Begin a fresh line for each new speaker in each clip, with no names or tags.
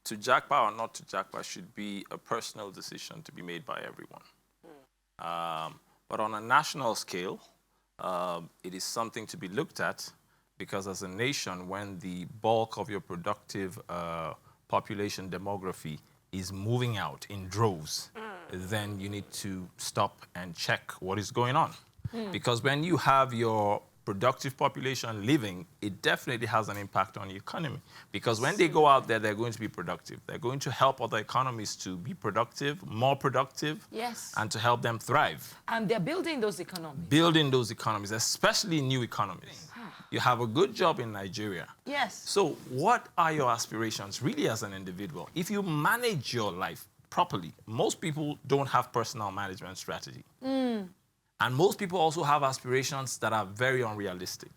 to jackpot or not to jackpot should be a personal decision to be made by everyone. But on a national scale, it is something to be looked at because as a nation, when the bulk of your productive population demography is moving out in droves, then you need to stop and check what is going on. Because when you have your productive population living, it definitely has an impact on the economy. Because when they go out there, they're going to be productive. They're going to help other economies to be productive, more productive,
yes,
and to help them thrive.
And they're building those economies.
Building those economies, especially new economies. You have a good job in Nigeria.
Yes.
So what are your aspirations really as an individual? If you manage your life properly, most people don't have personal management strategy. And most people also have aspirations that are very unrealistic.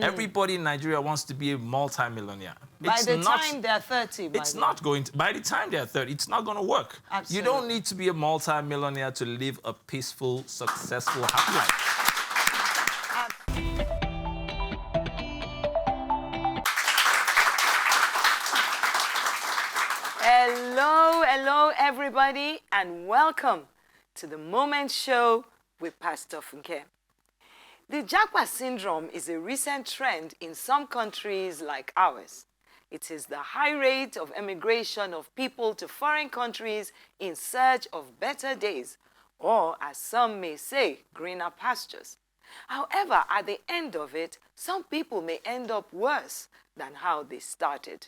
Everybody in Nigeria wants to be a multi-millionaire.
By the time they're 30.
It's not going to. By the time they're 30, it's not going to work.
Absolutely.
You don't need to be a multi-millionaire to live a peaceful, successful, happy life.
Hello, everybody, and welcome to the Moment Show with Pastor Funke. The Japa Syndrome is a recent trend in some countries like ours. It is the high rate of emigration of people to foreign countries in search of better days, or as some may say, greener pastures. However, at the end of it, some people may end up worse than how they started.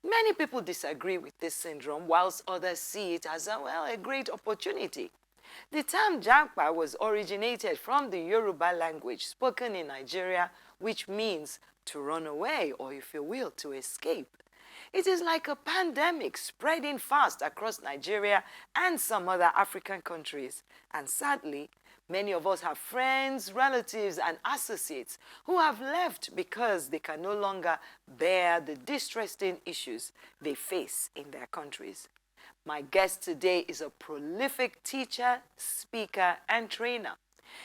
Many people disagree with this syndrome, whilst others see it as a great opportunity. The term Japa was originated from the Yoruba language spoken in Nigeria, which means to run away, or if you will, to escape. It is like a pandemic spreading fast across Nigeria and some other African countries. And sadly, many of us have friends, relatives, and associates who have left because they can no longer bear the distressing issues they face in their countries. My guest today is a prolific teacher, speaker, and trainer.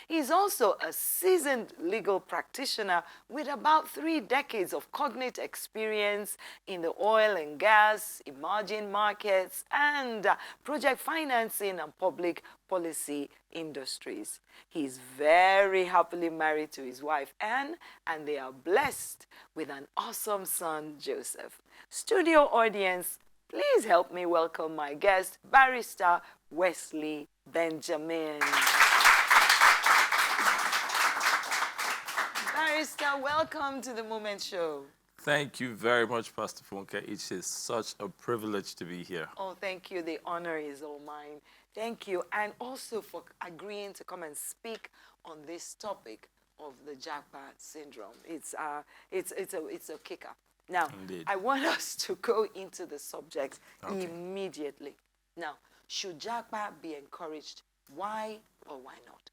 He's also a seasoned legal practitioner with about 3 decades of cognate experience in the oil and gas, emerging markets, and project financing and public policy industries. He's very happily married to his wife, Anne, and they are blessed with an awesome son, Joseph. Studio audience, please help me welcome my guest, Barrister Wesley Benjamin. Barrister, welcome to the Moment Show.
Thank you very much, Pastor Funke. It is such a privilege to be here.
Oh, thank you. The honor is all mine. Thank you. And also for agreeing to come and speak on this topic of the Japa Syndrome. It's a kicker. Now,
Indeed.
I want us to go into the subject immediately. Now, should Japa be encouraged? Why or why not?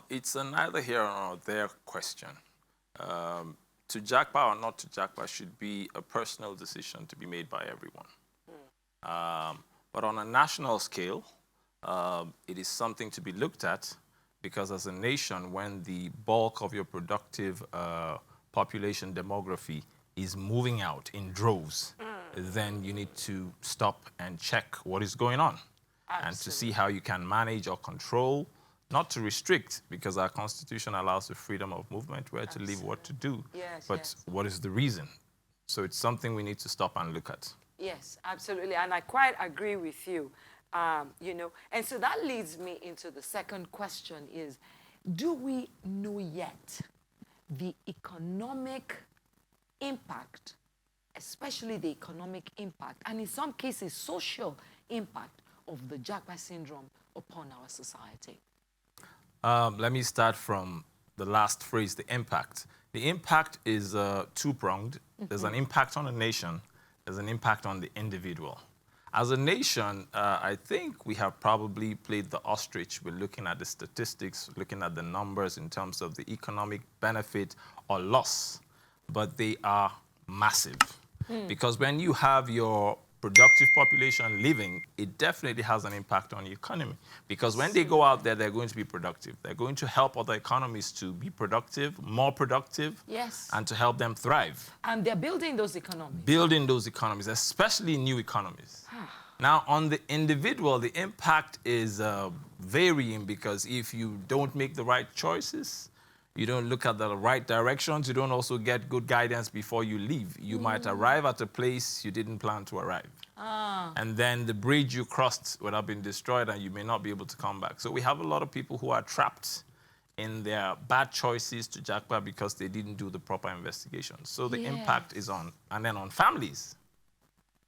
It's a neither here nor there question. To jackpot or not to jackpot should be a personal decision to be made by everyone. But on a national scale, it is something to be looked at because as a nation, when the bulk of your productive population demography is moving out in droves, then you need to stop and check what is going on.
Absolutely.
And to see how you can manage or control, not to restrict, because our Constitution allows the freedom of movement, where to live, what to do.
Yes,
but
yes.
what is the reason? So it's something we need to stop and look at.
Yes, absolutely. And I quite agree with you. And so that leads me into the second question is, do we know yet the economic impact, especially the economic impact, and in some cases, social impact of the Japa Syndrome upon our society?
Let me start from the last phrase, the impact. The impact is two-pronged. There's an impact on a nation. There's an impact on the individual. As a nation, I think we have probably played the ostrich. We're looking at the statistics, looking at the numbers in terms of the economic benefit or loss, but they are massive. Because when you have your productive population living, it definitely has an impact on the economy. Because when they go out there, they're going to be productive. They're going to help other economies to be productive, more productive,
Yes.
and to help them thrive.
And they're building those economies.
Building those economies, especially new economies. Now, on the individual, the impact is varying, because if you don't make the right choices, you don't look at the right directions, you don't also get good guidance before you leave. You might arrive at a place you didn't plan to arrive. And then the bridge you crossed would have been destroyed and you may not be able to come back. So we have a lot of people who are trapped in their bad choices to Japa because they didn't do the proper investigation. So the impact is on, and then on families.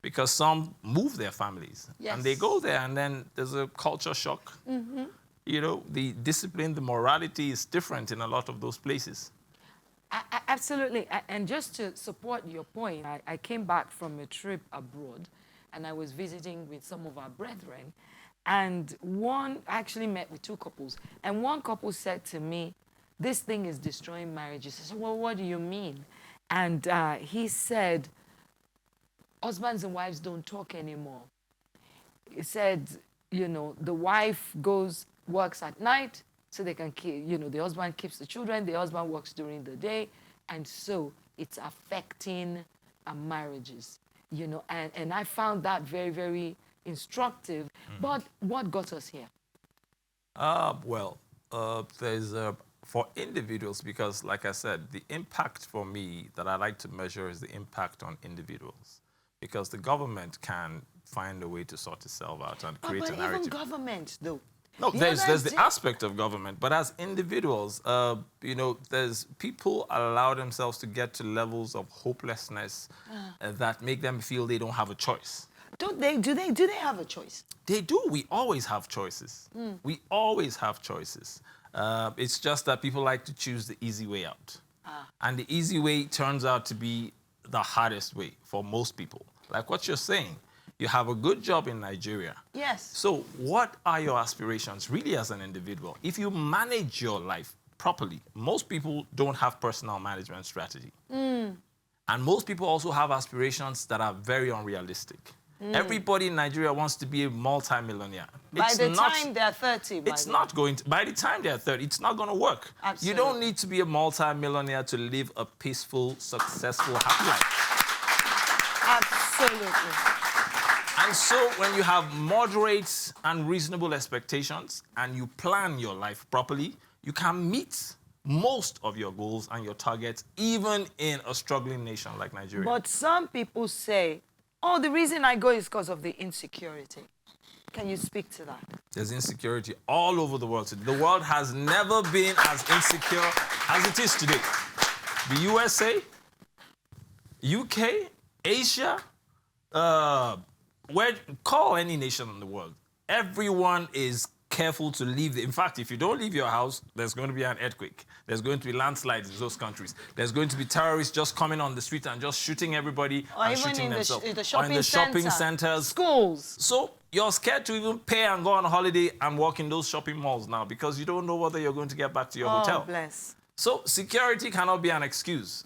Because some move their families. And they go there and then there's a culture shock. You know, the discipline, the morality is different in a lot of those places.
Absolutely. And just to support your point, I came back from a trip abroad and I was visiting with some of our brethren. And I actually met with two couples. And one couple said to me, this thing is destroying marriages. I said, well, what do you mean? And he said, husbands and wives don't talk anymore. He said, you know, the wife works at night so they can keep, you know, the husband keeps the children, the husband works during the day, and so it's affecting marriages, you know, and I found that very, very instructive. But what got us here?
There's for individuals, because like I said, the impact for me that I like to measure is the impact on individuals, because the government can find a way to sort itself out and create a narrative.
But even government, though.
No, there's the aspect of government, but as individuals, you know, there's people allow themselves to get to levels of hopelessness that make them feel they don't have a choice.
Do they have a choice?
They do. We always have choices. We always have choices. It's just that people like to choose the easy way out. And the easy way turns out to be the hardest way for most people. Like what you're saying. You have a good job in Nigeria.
Yes.
So what are your aspirations really as an individual? If you manage your life properly, most people don't have personal management strategy. And most people also have aspirations that are very unrealistic. Everybody in Nigeria wants to be a multi-millionaire.
By the time they're 30.
By the time they're 30, it's not going to work.
Absolutely.
You don't need to be a multi-millionaire to live a peaceful, successful, happy life.
Absolutely.
And so when you have moderate and reasonable expectations and you plan your life properly, you can meet most of your goals and your targets, even in a struggling nation like Nigeria.
But some people say, oh, the reason I go is because of the insecurity. Can you speak to that?
There's insecurity all over the world today. The world has never been as insecure as it is today. The USA, UK, Asia, call any nation in the world. Everyone is careful to leave. In fact, if you don't leave your house, there's going to be an earthquake. There's going to be landslides in those countries. There's going to be terrorists just coming on the street and just shooting everybody and shooting themselves.
In the shopping
centers.
Schools.
So you're scared to even pay and go on holiday and walk in those shopping malls now because you don't know whether you're going to get back to your hotel.
Oh, bless.
So security cannot be an excuse.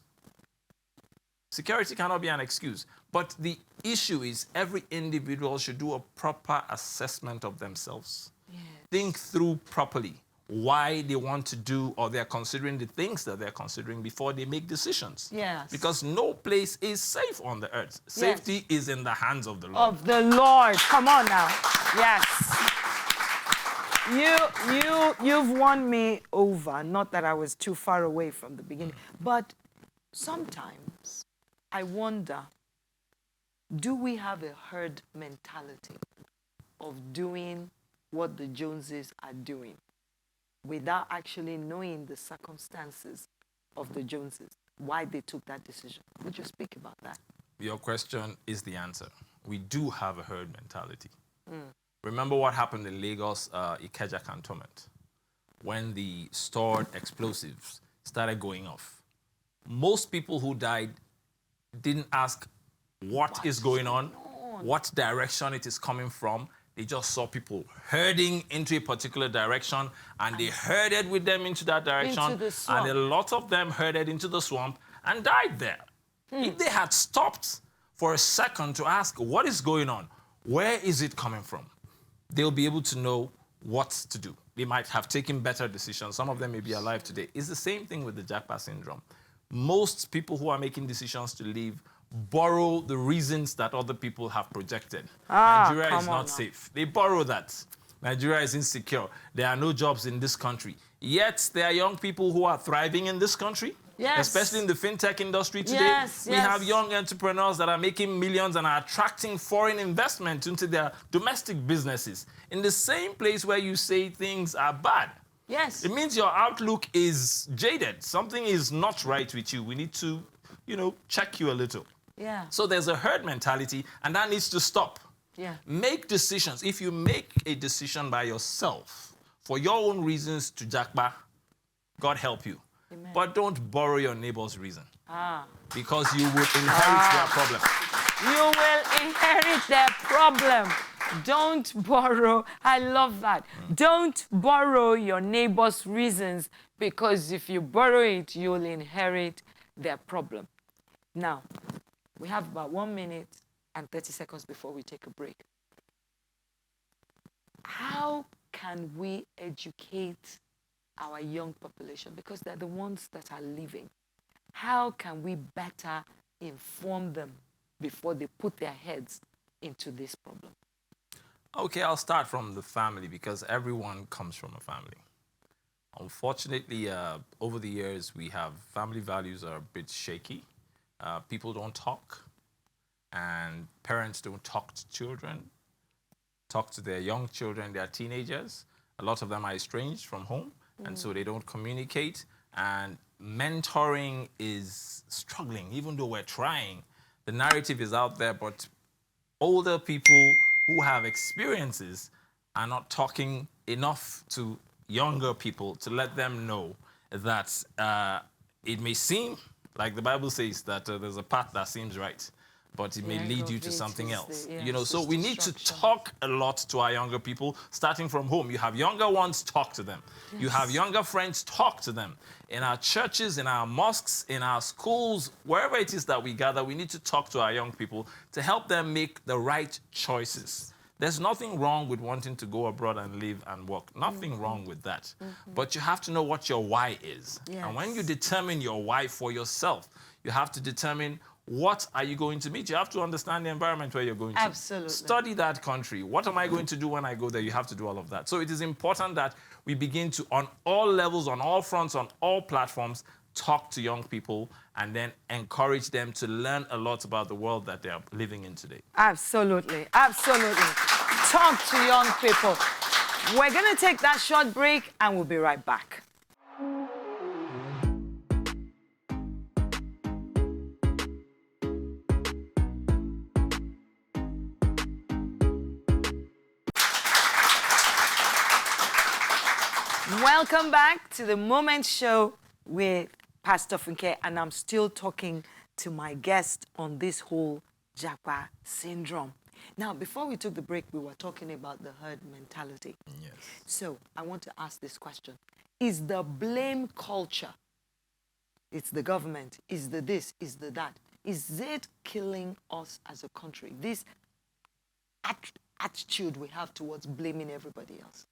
Security cannot be an excuse. But the issue is every individual should do a proper assessment of themselves. Yes. Think through properly why they want to do or they're considering the things that they're considering before they make decisions.
Yes.
Because no place is safe on the earth. Safety is in the hands of the Lord.
Of the Lord. Come on now. Yes. You've won me over. Not that I was too far away from the beginning. But sometimes I wonder, do we have a herd mentality of doing what the Joneses are doing without actually knowing the circumstances of the Joneses, why they took that decision? Would you speak about that?
Your question is the answer. We do have a herd mentality. Remember what happened in Lagos, Ikeja cantonment, when the stored explosives started going off. Most people who died didn't ask what is going on, what direction it is coming from. They just saw people herding into a particular direction, and they herded with them into that direction.
Into the swamp.
And a lot of them herded into the swamp and died there. If they had stopped for a second to ask, what is going on? Where is it coming from? They'll be able to know what to do. They might have taken better decisions. Some of them may be alive today. It's the same thing with the Japa Syndrome. Most people who are making decisions to leave borrow the reasons that other people have projected. Nigeria is not safe. They borrow that. Nigeria is insecure. There are no jobs in this country. Yet there are young people who are thriving in this country.
Yes.
Especially in the fintech industry today.
Yes,
we have young entrepreneurs that are making millions and are attracting foreign investment into their domestic businesses. In the same place where you say things are bad.
Yes.
It means your outlook is jaded. Something is not right with you. We need to, check you a little.
Yeah.
So there's a herd mentality, and that needs to stop.
Yeah.
Make decisions. If you make a decision by yourself for your own reasons to Japa, God help you.
Amen.
But don't borrow your neighbor's reason. Because you will inherit their problem.
You will inherit their problem. Don't borrow. I love that. Don't borrow your neighbor's reasons, because if you borrow it, you'll inherit their problem. Now, we have about 1 minute and 30 seconds before we take a break. How can we educate our young population, because they're the ones that are leaving? How can we better inform them before they put their heads into this problem?
Okay, I'll start from the family, because everyone comes from a family. Unfortunately, over the years, family values are a bit shaky. People don't talk, and parents don't talk to children, talk to their young children, their teenagers. A lot of them are estranged from home. And so they don't communicate, and mentoring is struggling, even though we're trying. The narrative is out there, but older people who have experiences are not talking enough to younger people to let them know that it may seem, like the Bible says, that there's a path that seems right, but it may lead you to something else. So we need to talk a lot to our younger people, starting from home. You have younger ones, talk to them. Yes. You have younger friends, talk to them. In our churches, in our mosques, in our schools, wherever it is that we gather, we need to talk to our young people to help them make the right choices. There's nothing wrong with wanting to go abroad and live and work. Nothing wrong with that. But you have to know what your why is. Yes. And when you determine your why for yourself, you have to determine, what are you going to meet? You have to understand the environment where you're going to.
Absolutely.
Study that country. What am I going to do when I go there? You have to do all of that. So it is important that we begin to, on all levels, on all fronts, on all platforms, talk to young people and then encourage them to learn a lot about the world that they are living in today.
Absolutely. Absolutely. Talk to young people. We're going to take that short break and we'll be right back. Welcome back to the Moment Show with Pastor Funke, and I'm still talking to my guest on this whole Japa Syndrome. Now, before we took the break, we were talking about the herd mentality.
Yes.
So I want to ask this question. Is the blame culture, it's the government, is the this, is the that, is it killing us as a country? This attitude we have towards blaming everybody else.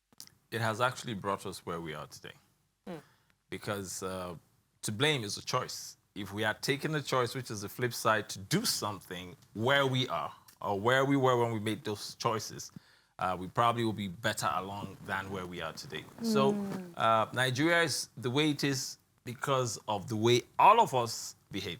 It has actually brought us where we are today. Because to blame is a choice. If we had taken the choice, which is the flip side, to do something where we are or where we were when we made those choices, we probably will be better along than where we are today. So Nigeria is the way it is because of the way all of us behave,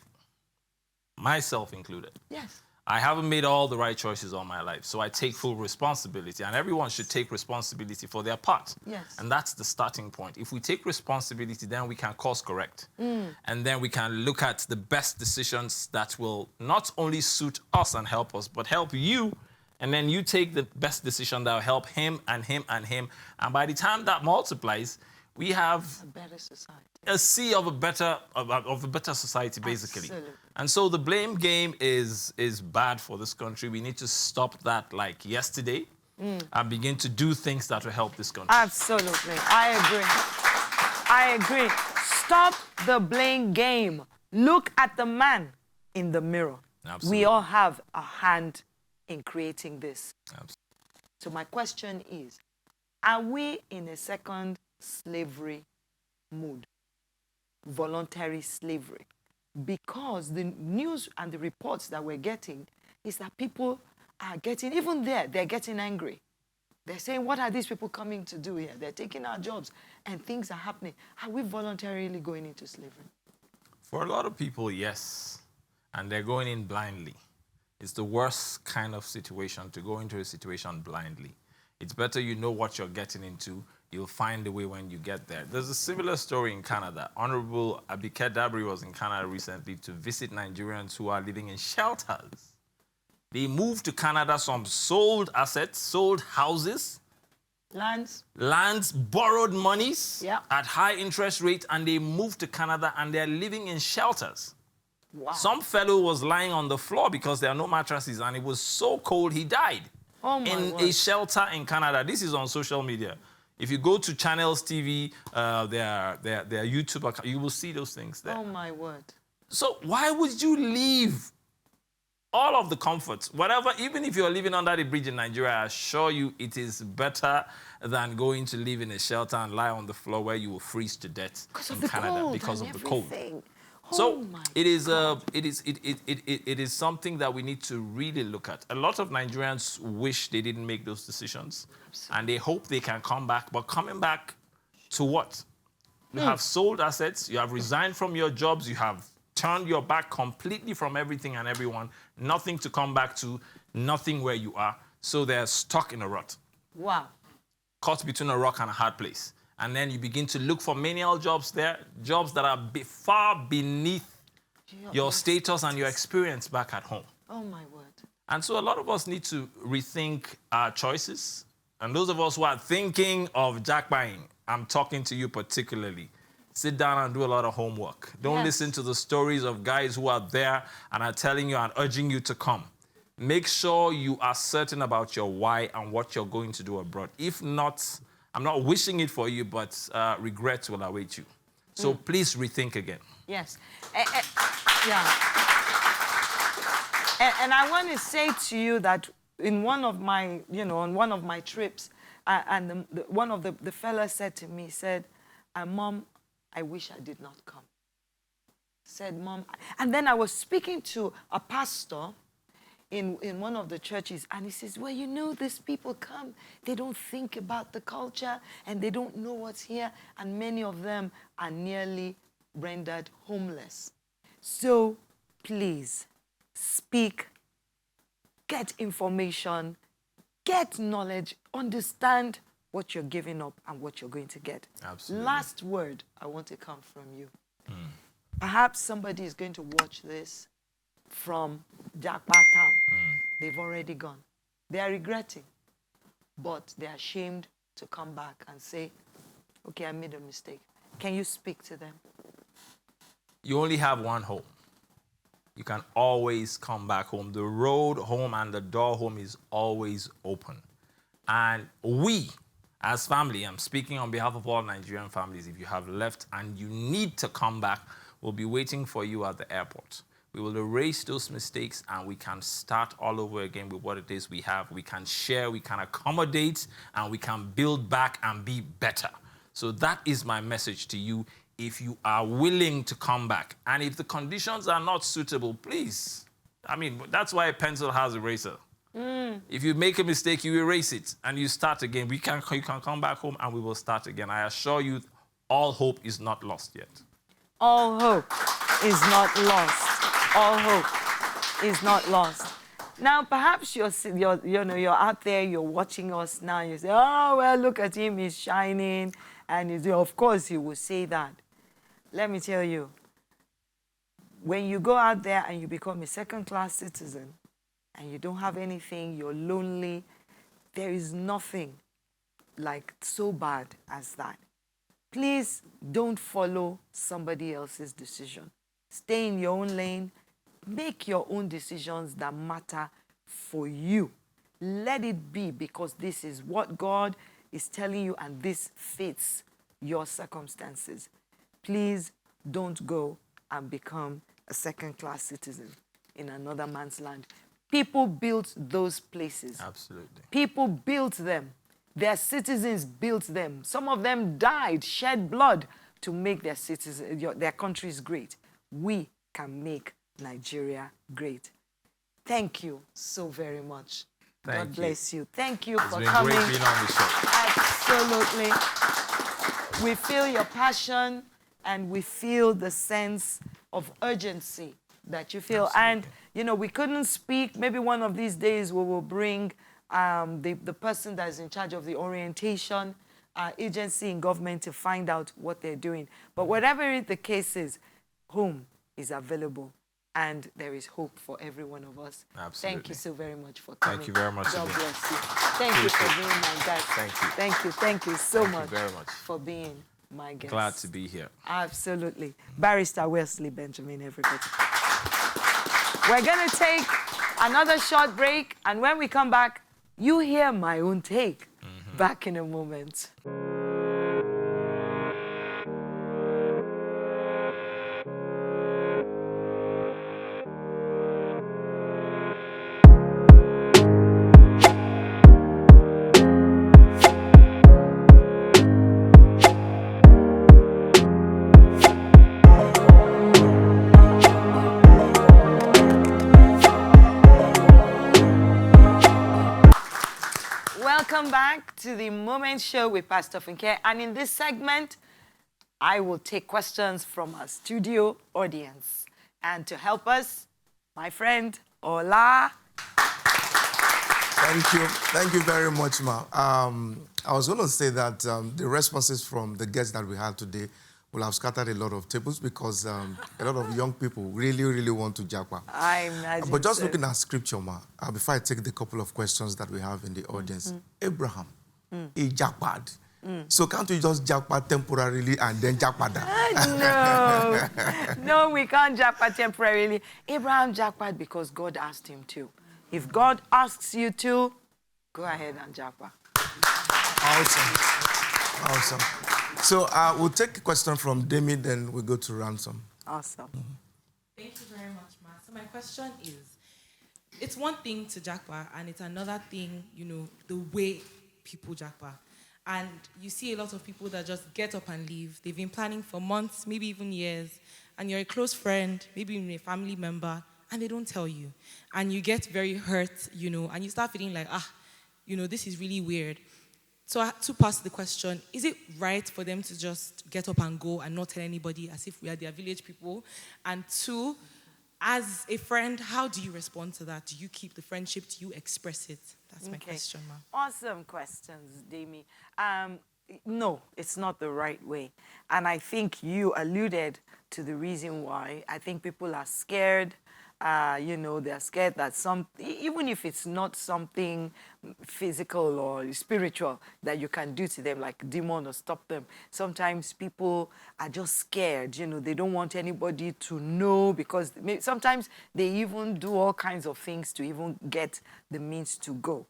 myself included.
Yes.
I haven't made all the right choices all my life, so I take full responsibility, and everyone should take responsibility for their part.
Yes.
And that's the starting point. If we take responsibility, then we can course correct. And then we can look at the best decisions that will not only suit us and help us, but help you. And then you take the best decision that will help him and him and him. And by the time that multiplies, we have
a better society.
A sea of a better society, basically.
Absolutely.
And so the blame game is bad for this country. We need to stop that like yesterday and begin to do things that will help this country.
Absolutely. I agree. Stop the blame game. Look at the man in the mirror.
Absolutely.
We all have a hand in creating this.
Absolutely.
So my question is, are we in a second slavery mood? Voluntary slavery? Because the news and the reports that we're getting is that people are getting, even there, they're getting angry. They're saying, what are these people coming to do here? They're taking our jobs and things are happening. Are we voluntarily going into slavery?
For a lot of people, yes. And they're going in blindly. It's the worst kind of situation, to go into a situation blindly. It's better you know what you're getting into. You'll find a way when you get there. There's a similar story in Canada. Honorable Abike Dabri was in Canada recently to visit Nigerians who are living in shelters. They moved to Canada, some sold assets, sold houses, lands, borrowed monies at high interest rates, and they moved to Canada and they're living in shelters.
Wow.
Some fellow was lying on the floor because there are no mattresses and it was so cold he died in a shelter in Canada. This is on social media. If you go to Channels TV, their YouTube account, you will see those things there.
Oh my word.
So why would you leave all of the comforts, whatever, even if you're living under the bridge in Nigeria, I assure you it is better than going to live in a shelter and lie on the floor where you will freeze to death in Canada because of the cold. So it is something that we need to really look at. A lot of Nigerians wish they didn't make those decisions. Absolutely. And they hope they can come back. But coming back to what? You have sold assets, you have resigned from your jobs, you have turned your back completely from everything and everyone, nothing to come back to, nothing where you are. So they're stuck in a rut.
Wow.
Caught between a rock and a hard place. And then you begin to look for menial jobs there, jobs that are far beneath your status and your experience back at home.
Oh, my word.
And so a lot of us need to rethink our choices. And those of us who are thinking of jackpotting, I'm talking to you particularly. Sit down and do a lot of homework. Don't listen to the stories of guys who are there and are telling you and urging you to come. Make sure you are certain about your why and what you're going to do abroad. If not, I'm not wishing it for you, but regret will await you. So please rethink again.
Yes. Yeah. And I want to say to you that in one of my, on one of my trips, one of the fellas said to me, said, Mom, I wish I did not come. Said, Mom. And then I was speaking to a pastor in one of the churches, and he says, well, these people come, they don't think about the culture, and they don't know what's here, and many of them are nearly rendered homeless. So please, speak, get information, get knowledge, understand what you're giving up and what you're going to get.
Absolutely.
Last word I want to come from you. Perhaps somebody is going to watch this from Japa Town. They've already gone. They are regretting, but they're ashamed to come back and say, okay, I made a mistake. Can you speak to them?
You only have one home. You can always come back home. The road home and the door home is always open. And we, as family, I'm speaking on behalf of all Nigerian families, if you have left and you need to come back, we'll be waiting for you at the airport. We will erase those mistakes and we can start all over again with what it is we have. We can share, we can accommodate, and we can build back and be better. So that is my message to you. If you are willing to come back, and if the conditions are not suitable, please. I mean, that's why a pencil has an eraser. If you make a mistake, you erase it and you start again. You can come back home and we will start again. I assure you, all hope is not lost yet.
All hope is not lost. All hope is not lost. Now, perhaps you're out there, you're watching us now, you say, oh, well, look at him, he's shining. And of course, he will say that. Let me tell you, when you go out there and you become a second-class citizen and you don't have anything, you're lonely, there is nothing like so bad as that. Please don't follow somebody else's decision. Stay in your own lane. Make your own decisions that matter for you. Let it be, because this is what God is telling you and this fits your circumstances. Please don't go and become a second-class citizen. in another man's land. People built those places.
Absolutely.
People built them. Their citizens built them. Some of them died, shed blood to make their their countries great. We can make Nigeria great. Thank you so very much. God bless you. Thank you for coming.
It's been great being on the show.
Absolutely. We feel your passion and we feel the sense of urgency that you feel.
Absolutely.
And, you know, we couldn't speak. Maybe one of these days we will bring the person that is in charge of the orientation agency in government to find out what they're doing. But whatever the case is, home is available. And there is hope for every one of us.
Absolutely.
Thank you so very much for coming.
Thank you very much.
God bless you. Thank you for being my guest.
Thank you.
Thank you. Thank you so much.
Thank you very much
For being my guest.
Glad to be here.
Absolutely. Barrister Wesley Benjamin, everybody. We're going to take another short break. And when we come back, you hear my own take. Back in a moment. Welcome back to the Moment Show with Pastor Funke. And in this segment, I will take questions from our studio audience. And to help us, my friend, Ola.
Thank you. Thank you very much, Ma. I was going to say that the responses from the guests that we had today will have scattered a lot of tables because a lot of young people really, really want to Japa.
I imagine.
But just looking at scripture, Ma, before I take the couple of questions that we have in the audience, Abraham, he Japad. So can't we just Japa temporarily and then Japa that?
No. No, we can't Japa temporarily. Abraham Japad because God asked him to. If God asks you to, go ahead and Japa.
Awesome. Awesome. So we'll take a question from Demi, then we'll go to Ransom.
Awesome.
Thank you very much, Ma. So my question is, it's one thing to Japa, and it's another thing, you know, the way people Japa. And you see a lot of people that just get up and leave. They've been planning for months, maybe even years, and you're a close friend, maybe even a family member, and they don't tell you. And you get very hurt, you know, and you start feeling like, you know, this is really weird. So to pass the question, is it right for them to just get up and go and not tell anybody as if we are their village people? And two, as a friend, how do you respond to that? Do you keep the friendship? Do you express it? That's my question, Ma.
Awesome questions, Demi. No, it's not the right way. And I think you alluded to the reason why. I think people are scared. You know, they're scared that even if it's not something physical or spiritual that you can do to them, like demon or stop them, sometimes people are just scared. You know, they don't want anybody to know because sometimes they even do all kinds of things to even get the means to go.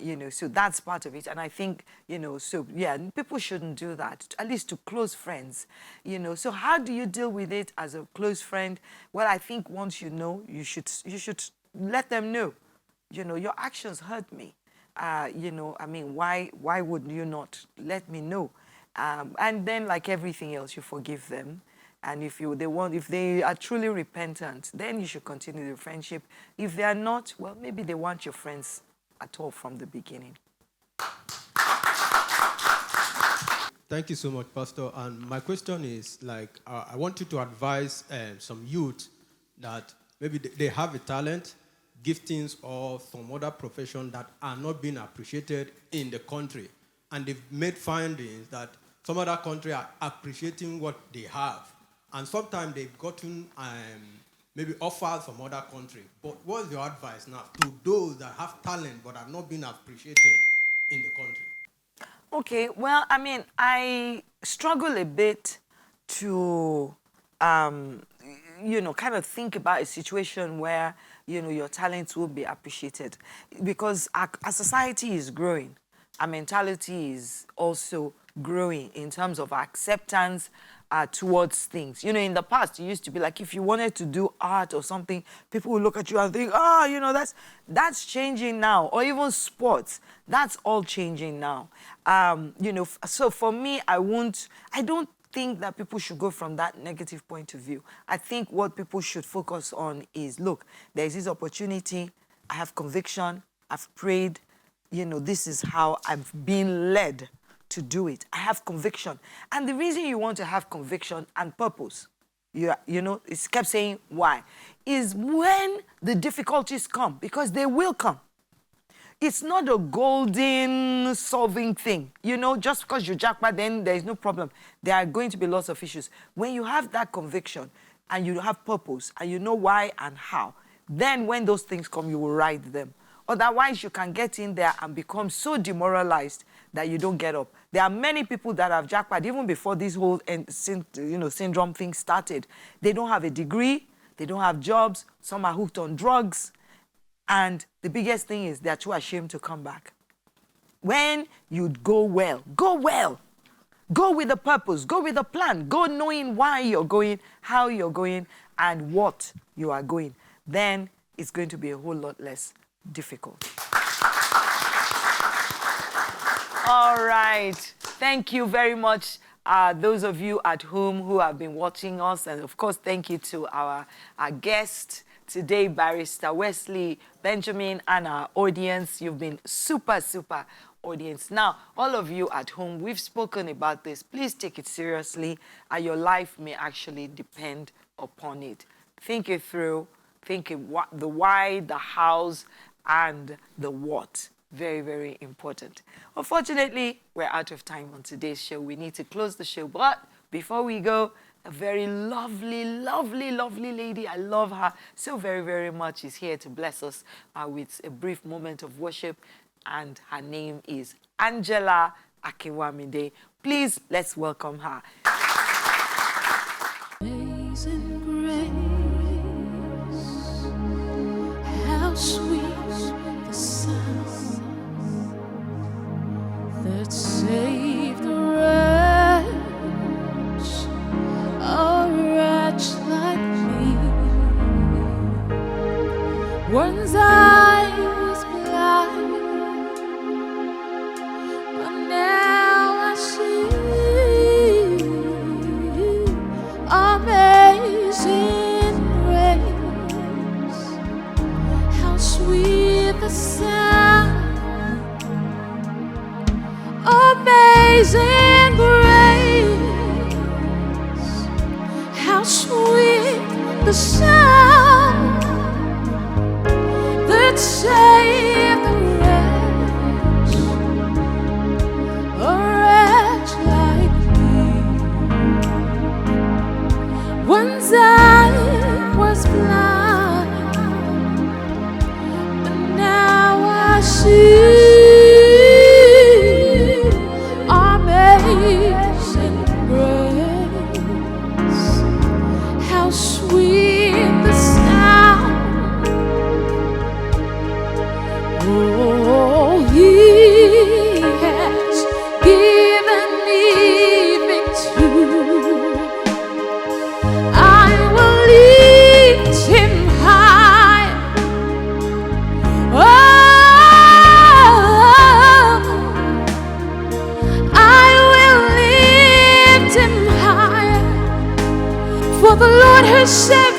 You know, so that's part of it. And I think, you know, so yeah, people shouldn't do that, at least to close friends, you know. So how do you deal with it as a close friend? Well, I think once you know, you should let them know, you know, your actions hurt me. You know, I mean, why would you not let me know? And then like everything else, you forgive them. And if they are truly repentant, then you should continue the friendship. If they are not, well, maybe they want your friends at all from the beginning.
Thank you so much, Pastor. And my question is, like, I want you to advise some youth that maybe they have a talent, giftings, or some other profession that are not being appreciated in the country. And they've made findings that some other country are appreciating what they have. And sometimes they've gotten maybe offers from other country. But what's your advice now to those that have talent but are not being appreciated in the country?
Okay, well, I mean, I struggle a bit to, you know, kind of think about a situation where, you know, your talents will be appreciated. Because our society is growing. Our mentality is also growing in terms of acceptance towards things. You know, in the past, it used to be like if you wanted to do art or something, people would look at you and think, oh, you know, that's changing now. Or even sports, that's all changing now. You know, so for me, I don't think that people should go from that negative point of view. I think what people should focus on is, look, there's this opportunity, I have conviction, I've prayed, you know, this is how I've been led to do it. I have conviction. And the reason you want to have conviction and purpose, you know, it's kept saying why, is when the difficulties come, because they will come. It's not a golden solving thing. You know, just because you jackpot, then there is no problem. There are going to be lots of issues. When you have that conviction and you have purpose and you know why and how, then when those things come, you will ride them. Otherwise, you can get in there and become so demoralized that you don't get up. There are many people that have jackpot even before this whole syndrome thing started. They don't have a degree, they don't have jobs, some are hooked on drugs, and the biggest thing is they're too ashamed to come back. When you go well. Go with a purpose, go with a plan, go knowing why you're going, how you're going, and what you are going. Then it's going to be a whole lot less difficult. All right. Thank you very much, those of you at home who have been watching us. And of course, thank you to our guest today, Barrister Wesley Benjamin, and our audience. You've been super, super audience. Now, all of you at home, we've spoken about this. Please take it seriously. Your life may actually depend upon it. Think it through. Think the why, the hows, and the what. Very, very important. Unfortunately, we're out of time on today's show. We need to close the show. But before we go, a very lovely, lovely, lovely lady, I love her so very, very much, is here to bless us with a brief moment of worship. And her name is Angela Akinwamide. Please, let's welcome her.
Amazing grace, how sweet the sound that saved a wretch like me. Once I was blind, but now I see. Amazing grace, how sweet the sound. Amazing grace, how sweet the sound that saved a wretch like me. Once I was blind, but now I see. Amazing grace, how sweet the sound. Oh, He has given me victory. I will lift Him high. Oh, I will lift Him high. For the Lord has said